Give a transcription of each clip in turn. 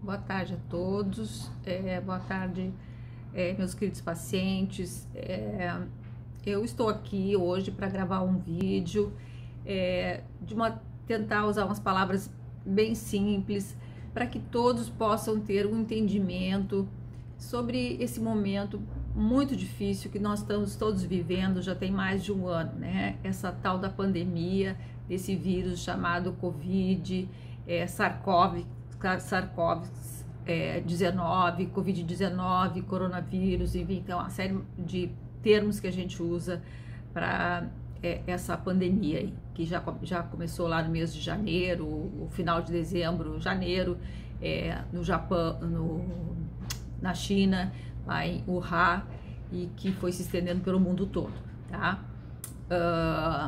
Boa tarde a todos, boa tarde, meus queridos pacientes. Eu estou aqui hoje para gravar um vídeo, tentar usar umas palavras bem simples para que todos possam ter um entendimento sobre esse momento muito difícil que nós estamos todos vivendo já tem mais de um ano, né? Essa tal da pandemia, desse vírus chamado Covid, SARS-CoV-19, Covid-19, coronavírus, enfim, então uma série de termos que a gente usa para essa pandemia aí, que já começou lá no mês de janeiro, o final de dezembro, janeiro, no Japão, na China, lá em Wuhan, e que foi se estendendo pelo mundo todo, tá?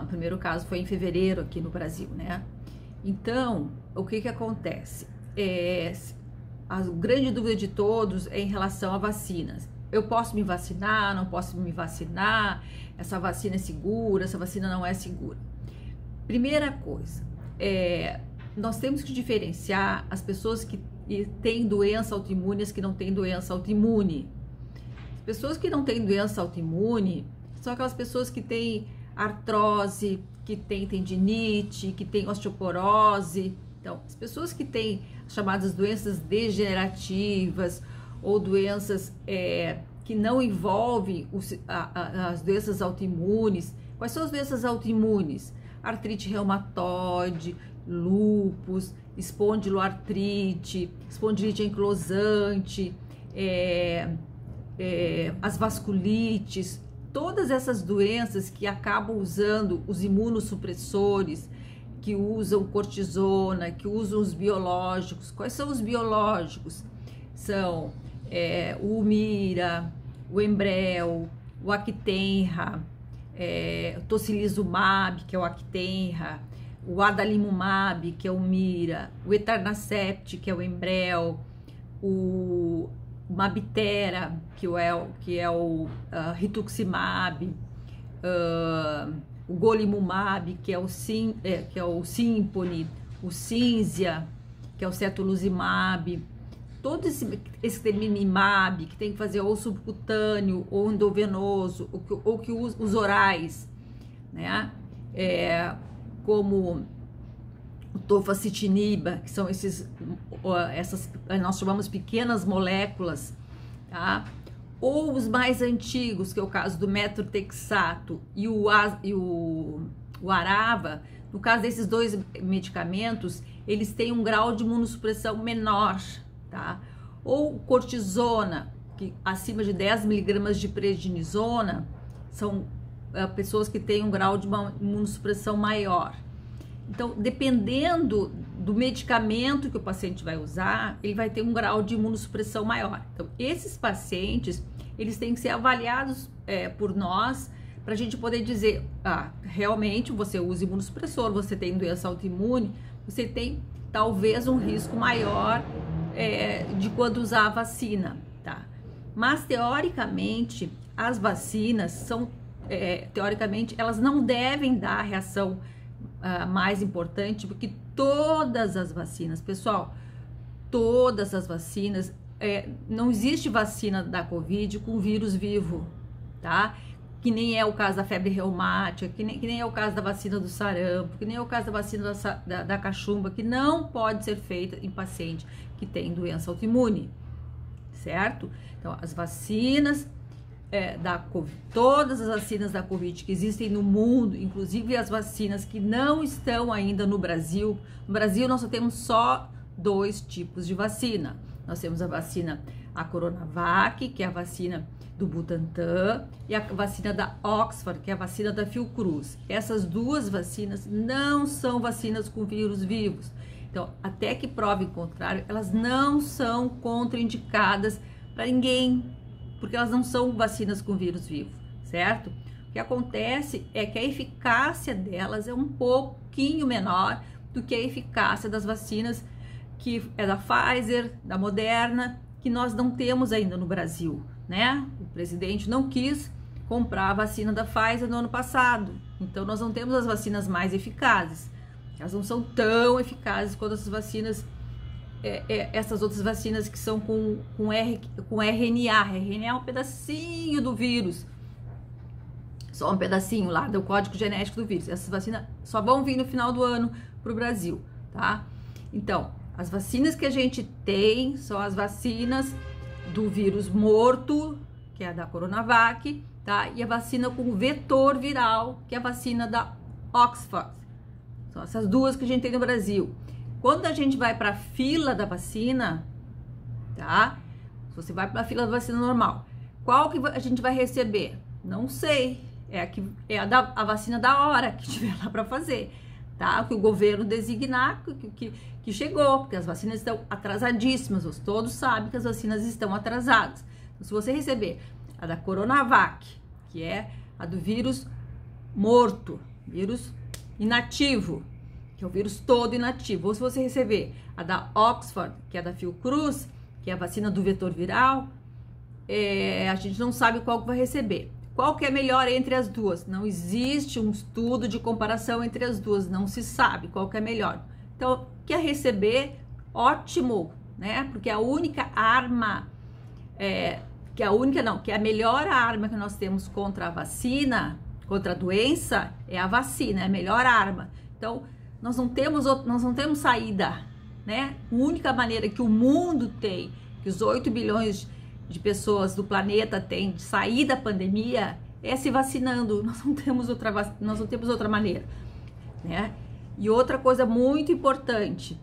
O primeiro caso foi em fevereiro aqui no Brasil, né? Então, o que acontece? A grande dúvida de todos é em relação a vacinas. Eu posso me vacinar, não posso me vacinar? Essa vacina é segura, essa vacina não é segura? Primeira coisa, nós temos que diferenciar as pessoas que têm doença autoimune e as que não têm doença autoimune. As pessoas que não têm doença autoimune são aquelas pessoas que têm artrose, que têm tendinite, que têm osteoporose. Então, as pessoas que têm chamadas doenças degenerativas ou doenças que não envolvem as doenças autoimunes. Quais são as doenças autoimunes? Artrite reumatoide, lúpus, espondiloartrite, espondilite anquilosante, as vasculites, todas essas doenças que acabam usando os imunossupressores, que usam cortisona, que usam os biológicos. Quais são os biológicos? São o Humira, o Enbrel, o Actenra, o Tocilizumab, que é o Actenra, o Adalimumab, que é o Humira, o Etarnacept, que é o Enbrel, o Mabtera, que é o Rituximab, o Golimumab, que é o Simponi, o Cinzia, que é o Cetuluzimab, todo esse Treminimab, que tem que fazer ou subcutâneo, ou endovenoso, ou que os orais, né? Como o tofacitinib, que são essas nós chamamos pequenas moléculas, tá? Ou os mais antigos, que é o caso do metrotexato e o Arava. No caso desses dois medicamentos, eles têm um grau de imunossupressão menor, tá? Ou cortisona, que acima de 10 miligramas de prednisona, são pessoas que têm um grau de uma imunossupressão maior. Então, dependendo do medicamento que o paciente vai usar, ele vai ter um grau de imunossupressão maior. Então, esses pacientes, eles têm que ser avaliados por nós, para a gente poder dizer, realmente você usa imunossupressor, você tem doença autoimune, você tem talvez um risco maior de quando usar a vacina, tá? Mas, teoricamente, as vacinas são, teoricamente, elas não devem dar a reação mais importante, porque todas as vacinas, pessoal, todas as vacinas, não existe vacina da Covid com vírus vivo, tá? Que nem é o caso da febre reumática, que nem é o caso da vacina do sarampo, que nem é o caso da vacina da cachumba, que não pode ser feita em paciente que tem doença autoimune, certo? Então, as vacinas da Covid, todas as vacinas da Covid que existem no mundo, inclusive as vacinas que não estão ainda no Brasil. No Brasil, nós só temos dois tipos de vacina. Nós temos a Coronavac, que é a vacina do Butantan, e a vacina da Oxford, que é a vacina da Fiocruz. Essas duas vacinas não são vacinas com vírus vivos. Então, até que prove o contrário, elas não são contraindicadas para ninguém, porque elas não são vacinas com vírus vivo, certo? O que acontece é que a eficácia delas é um pouquinho menor do que a eficácia das vacinas que é da Pfizer, da Moderna, que nós não temos ainda no Brasil, né? O presidente não quis comprar a vacina da Pfizer no ano passado, então nós não temos as vacinas mais eficazes. Elas não são tão eficazes quanto as vacinas essas outras vacinas que são com RNA. RNA é um pedacinho do vírus, só um pedacinho lá do código genético do vírus. Essas vacinas só vão vir no final do ano para o Brasil, tá? Então, as vacinas que a gente tem são as vacinas do vírus morto, que é a da Coronavac, tá? E a vacina com vetor viral, que é a vacina da Oxford. São essas duas que a gente tem no Brasil. Quando a gente vai para a fila da vacina, tá? Se você vai para a fila da vacina normal, qual que a gente vai receber? Não sei. É a vacina da hora que tiver lá para fazer, tá? Que o governo designar que chegou, porque as vacinas estão atrasadíssimas. Todos sabem que as vacinas estão atrasadas. Então, se você receber a da Coronavac, que é a do vírus morto, vírus inativo, que é o vírus todo inativo, ou se você receber a da Oxford, que é a da Fiocruz, que é a vacina do vetor viral, a gente não sabe qual que vai receber. Qual que é melhor entre as duas? Não existe um estudo de comparação entre as duas, não se sabe qual que é melhor. Então, quer receber? Ótimo, né? Porque a única arma, que é a melhor arma que nós temos contra a vacina, contra a doença, é a vacina, é a melhor arma. Então, nós não temos saída, né? A única maneira que o mundo tem, que os 8 bilhões de pessoas do planeta têm de sair da pandemia, é se vacinando. Nós não temos outra maneira, né? E outra coisa muito importante,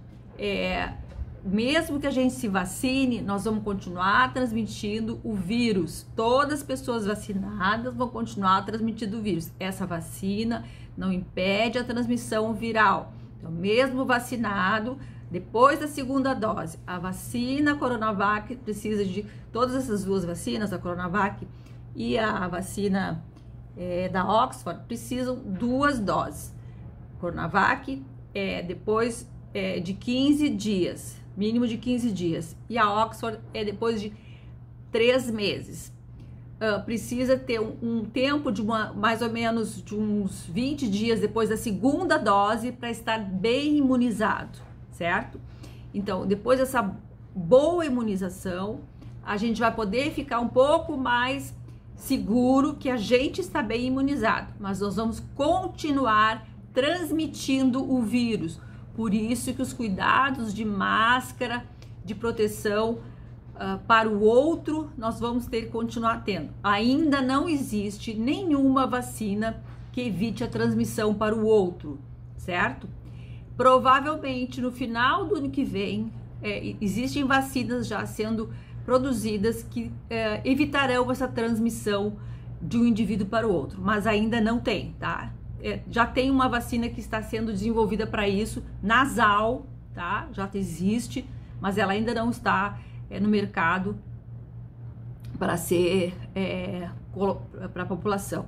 mesmo que a gente se vacine, nós vamos continuar transmitindo o vírus. Todas as pessoas vacinadas vão continuar transmitindo o vírus. Essa vacina não impede a transmissão viral. Então, mesmo vacinado, depois da segunda dose, a vacina Coronavac precisa de todas essas duas vacinas, a Coronavac e a vacina da Oxford, precisam 2 doses. Coronavac depois de 15 dias, mínimo de 15 dias, e a Oxford depois de 3 meses. Precisa ter um tempo de mais ou menos de uns 20 dias depois da segunda dose para estar bem imunizado, certo? Então, depois dessa boa imunização, a gente vai poder ficar um pouco mais seguro que a gente está bem imunizado, mas nós vamos continuar transmitindo o vírus. Por isso que os cuidados de máscara, de proteção para o outro, nós vamos ter que continuar tendo. Ainda não existe nenhuma vacina que evite a transmissão para o outro, certo? Provavelmente no final do ano que vem, existem vacinas já sendo produzidas que evitarão essa transmissão de um indivíduo para o outro, mas ainda não tem, tá? Já tem uma vacina que está sendo desenvolvida para isso, nasal, tá? Já existe, mas ela ainda não está no mercado para ser para a população.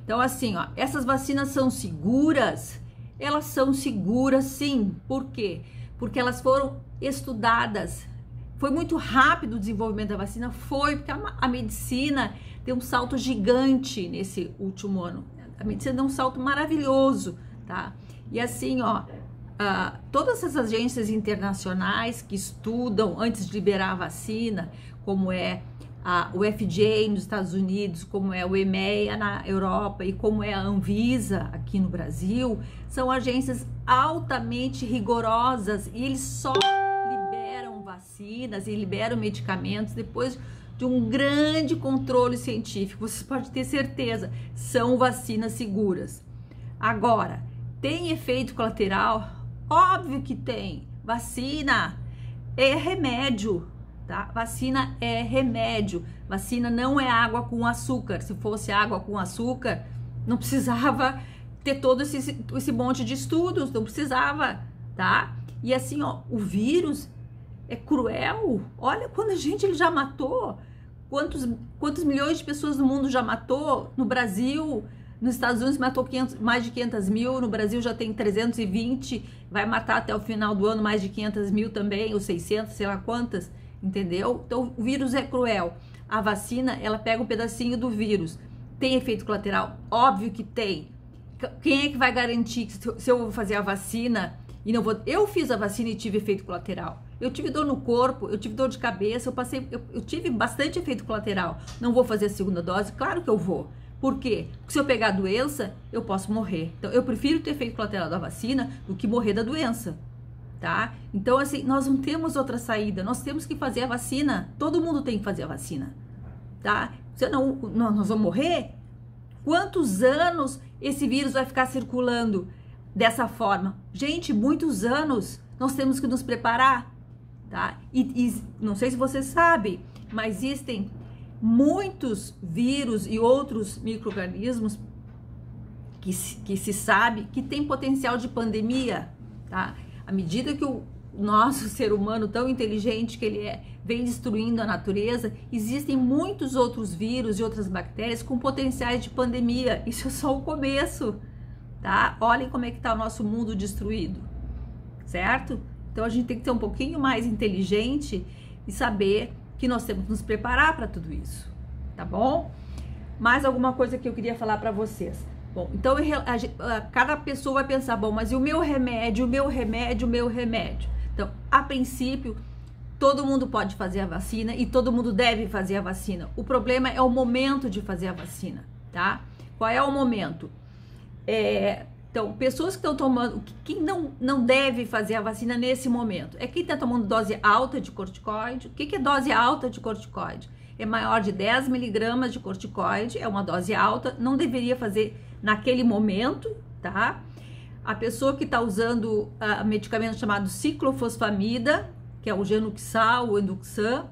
Então, assim, ó, essas vacinas são seguras? Elas são seguras, sim. Por quê? Porque elas foram estudadas. Foi muito rápido o desenvolvimento da vacina, porque a medicina deu um salto gigante nesse último ano. A medicina deu um salto maravilhoso, tá? E assim, ó, todas essas agências internacionais que estudam antes de liberar a vacina, como o FDA nos Estados Unidos, como é o EMEA na Europa e como é a Anvisa aqui no Brasil, são agências altamente rigorosas e eles só liberam vacinas e liberam medicamentos depois de um grande controle científico. Você pode ter certeza, são vacinas seguras. Agora, tem efeito colateral? Óbvio que tem. Vacina é remédio, tá? Vacina é remédio. Vacina não é água com açúcar. Se fosse água com açúcar, não precisava ter todo esse monte de estudos, não precisava, tá? E assim, ó, o vírus é cruel. Olha quanta gente ele já matou. Quantos milhões de pessoas no mundo já matou? No Brasil, nos Estados Unidos matou mais de 500 mil, no Brasil já tem 320, vai matar até o final do ano mais de 500 mil também, ou 600, sei lá quantas, entendeu? Então, o vírus é cruel. A vacina, ela pega um pedacinho do vírus. Tem efeito colateral? Óbvio que tem. Quem é que vai garantir que se eu vou fazer a vacina e não vou... Eu fiz a vacina e tive efeito colateral. Eu tive dor no corpo, eu tive dor de cabeça, eu tive bastante efeito colateral. Não vou fazer a segunda dose? Claro que eu vou. Por quê? Porque se eu pegar a doença, eu posso morrer. Então, eu prefiro ter efeito colateral da vacina do que morrer da doença, tá? Então, assim, nós não temos outra saída. Nós temos que fazer a vacina. Todo mundo tem que fazer a vacina, tá? Senão, nós vamos morrer? Quantos anos esse vírus vai ficar circulando dessa forma? Gente, muitos anos. Nós temos que nos preparar, tá? E não sei se você sabe, mas existem muitos vírus e outros micro-organismos que se sabe que tem potencial de pandemia, tá? À medida que o nosso ser humano tão inteligente que ele é, vem destruindo a natureza, existem muitos outros vírus e outras bactérias com potenciais de pandemia. Isso é só o começo, tá? Olhem como é que tá o nosso mundo destruído, certo? Então a gente tem que ser um pouquinho mais inteligente e saber que nós temos que nos preparar para tudo isso, tá bom? Mais alguma coisa que eu queria falar para vocês? Bom, então cada pessoa vai pensar, bom, mas e o meu remédio, o meu remédio, o meu remédio? Então, a princípio, todo mundo pode fazer a vacina e todo mundo deve fazer a vacina. O problema é o momento de fazer a vacina, tá? Qual é o momento? Então, pessoas que estão tomando, quem não deve fazer a vacina nesse momento? É quem está tomando dose alta de corticoide. O que é dose alta de corticoide? É maior de 10 miligramas de corticoide, é uma dose alta, não deveria fazer naquele momento, tá? A pessoa que está usando medicamento chamado ciclofosfamida, que é o Genuxal, o Enduxan,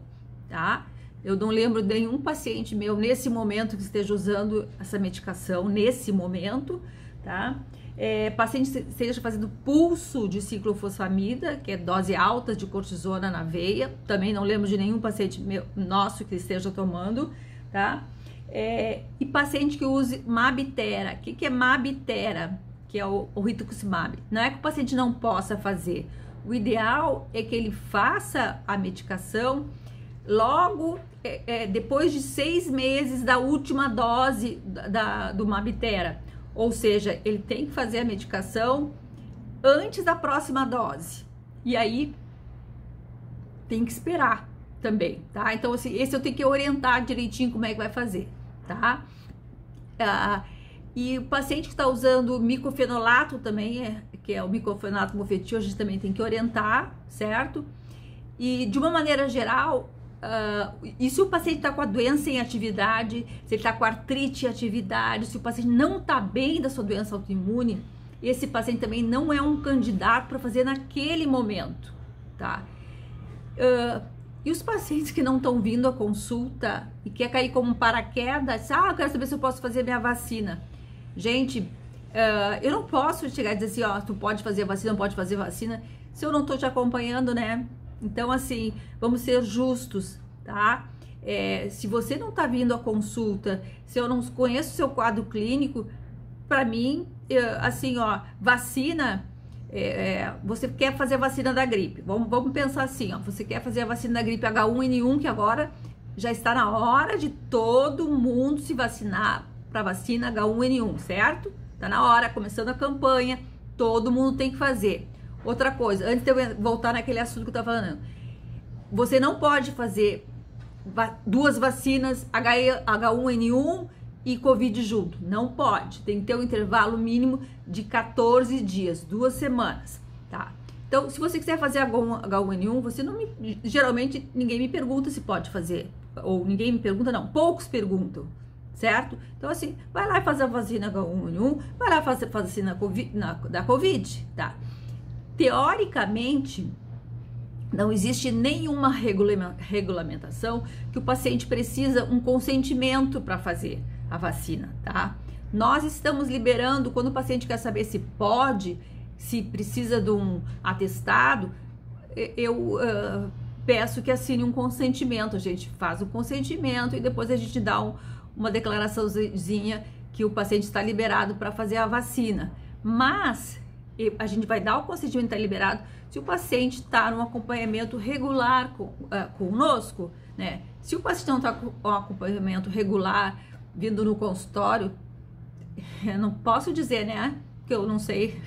tá? Eu não lembro de nenhum paciente meu nesse momento que esteja usando essa medicação, nesse momento, tá? Paciente esteja fazendo pulso de ciclofosfamida, que é dose alta de cortisona na veia, também não lembro de nenhum paciente nosso que esteja tomando, tá? E paciente que use Mabtera. O que é Mabtera? Que é o rituximab. Não é que o paciente não possa fazer. O ideal é que ele faça a medicação logo depois de 6 meses da última dose do Mabtera. Ou seja, ele tem que fazer a medicação antes da próxima dose. E aí tem que esperar também, tá? Então, assim, esse eu tenho que orientar direitinho como é que vai fazer, tá? E o paciente que está usando micofenolato também, que é o micofenolato mofetil, a gente também tem que orientar, certo? E de uma maneira geral, e se o paciente está com a doença em atividade, se ele está com artrite em atividade, se o paciente não está bem da sua doença autoimune, esse paciente também não é um candidato para fazer naquele momento, tá? E os pacientes que não estão vindo à consulta e quer cair como um paraquedas, eu quero saber se eu posso fazer minha vacina. Gente, eu não posso chegar e dizer assim, tu pode fazer vacina, não pode fazer vacina, se eu não tô te acompanhando, né? Então, assim, vamos ser justos, tá? Se você não tá vindo à consulta, se eu não conheço o seu quadro clínico, para mim, assim, vacina, você quer fazer a vacina da gripe. Vamos pensar assim, você quer fazer a vacina da gripe H1N1, que agora já está na hora de todo mundo se vacinar para vacina H1N1, certo? Tá na hora, começando a campanha, todo mundo tem que fazer. Outra coisa, antes de eu voltar naquele assunto que eu tava falando, você não pode fazer 2 vacinas H1N1 e Covid junto, não pode, tem que ter um intervalo mínimo de 14 dias, 2 semanas, tá? Então, se você quiser fazer H1N1, você não geralmente ninguém me pergunta se pode fazer, ou ninguém me pergunta não, poucos perguntam, certo? Então, assim, vai lá e faz a vacina H1N1, vai lá fazer a vacina da Covid, tá? Teoricamente, não existe nenhuma regulamentação que o paciente precisa um consentimento para fazer a vacina, tá? Nós estamos liberando, quando o paciente quer saber se pode, se precisa de um atestado, eu peço que assine um consentimento, a gente faz o consentimento e depois a gente dá uma declaraçãozinha que o paciente está liberado para fazer a vacina. Mas a gente vai dar o consentimento, está liberado, se o paciente está num acompanhamento regular conosco, né? Se o paciente não está com um acompanhamento regular vindo no consultório, eu não posso dizer, né? Que eu não sei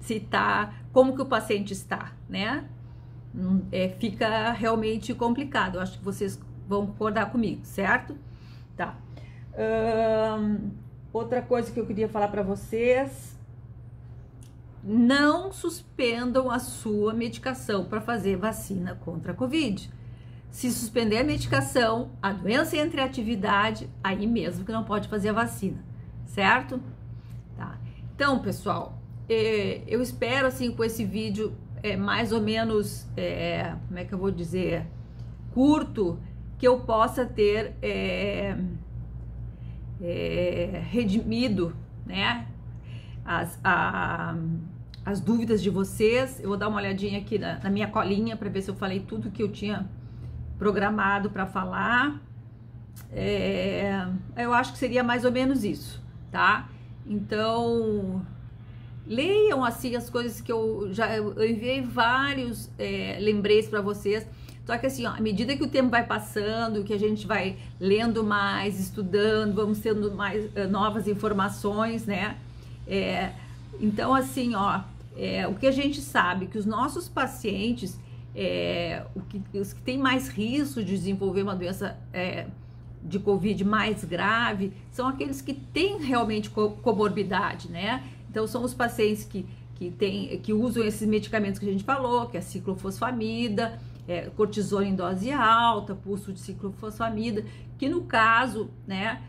se tá, como que o paciente está, né? fica realmente complicado. Eu acho que vocês vão concordar comigo, certo? Tá. Outra coisa que eu queria falar para vocês: não suspendam a sua medicação para fazer vacina contra a Covid. Se suspender a medicação, a doença entra em atividade, aí mesmo que não pode fazer a vacina, certo? Tá. Então, pessoal, eu espero, assim, com esse vídeo mais ou menos, como é que eu vou dizer, curto, que eu possa ter redimido, né, as dúvidas de vocês. Eu vou dar uma olhadinha aqui na minha colinha para ver se eu falei tudo que eu tinha programado para falar. Eu acho que seria mais ou menos isso, tá? Então, leiam assim as coisas que eu enviei vários lembretes para vocês. Só que assim, ó, à medida que o tempo vai passando, que a gente vai lendo mais, estudando, vamos tendo mais novas informações, né? Então, assim, ó, o que a gente sabe, que os nossos pacientes, os que têm mais risco de desenvolver uma doença de Covid mais grave, são aqueles que têm realmente comorbidade, né? Então, são os pacientes que usam esses medicamentos que a gente falou, que é a ciclofosfamida, cortisona em dose alta, pulso de ciclofosfamida, que no caso, né,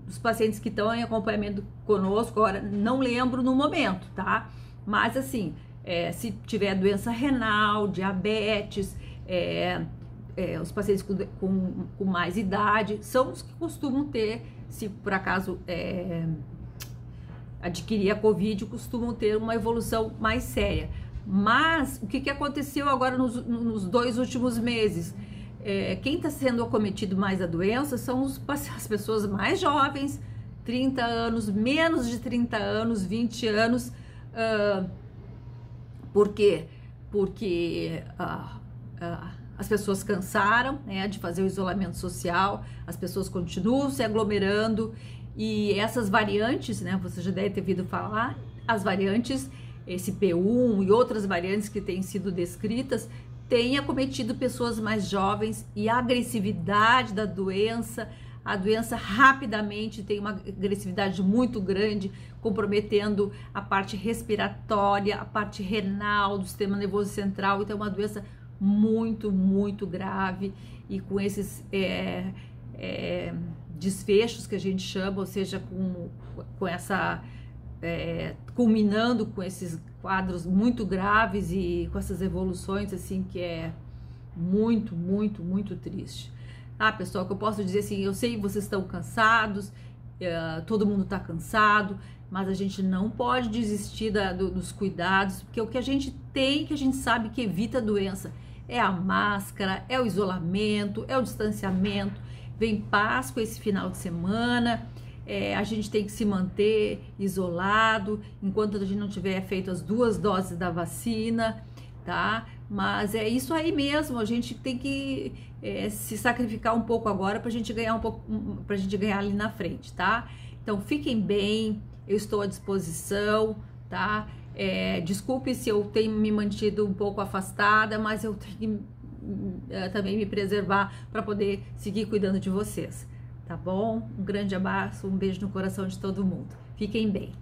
os pacientes que estão em acompanhamento conosco, agora não lembro no momento, tá? Mas assim, se tiver doença renal, diabetes, os pacientes com mais idade, são os que costumam ter, se por acaso adquirir a Covid, costumam ter uma evolução mais séria. Mas o que aconteceu agora nos 2 últimos meses? Quem está sendo acometido mais da doença são as pessoas mais jovens, 30 anos, menos de 30 anos, 20 anos. Por quê? Porque as pessoas cansaram, né, de fazer o isolamento social, as pessoas continuam se aglomerando, e essas variantes, né, você já deve ter ouvido falar, as variantes, esse P1 e outras variantes que têm sido descritas, têm acometido pessoas mais jovens, e a agressividade da doença, a doença rapidamente tem uma agressividade muito grande, comprometendo a parte respiratória, a parte renal do sistema nervoso central. Então é uma doença muito, muito grave, e com esses desfechos que a gente chama, ou seja, com essa culminando com esses quadros muito graves e com essas evoluções, assim, que é muito, muito, muito triste. Ah, pessoal, que eu posso dizer assim, eu sei que vocês estão cansados, todo mundo está cansado, mas a gente não pode desistir dos cuidados, porque o que a gente tem, que a gente sabe que evita a doença, é a máscara, é o isolamento, é o distanciamento. Vem Páscoa esse final de semana, a gente tem que se manter isolado enquanto a gente não tiver feito as 2 doses da vacina, tá? Mas é isso aí mesmo, a gente tem que se sacrificar um pouco agora para a gente ganhar pra gente ganhar ali na frente, tá? Então fiquem bem, eu estou à disposição, tá? Desculpe se eu tenho me mantido um pouco afastada, mas eu tenho que também me preservar para poder seguir cuidando de vocês, tá bom? Um grande abraço, um beijo no coração de todo mundo. Fiquem bem.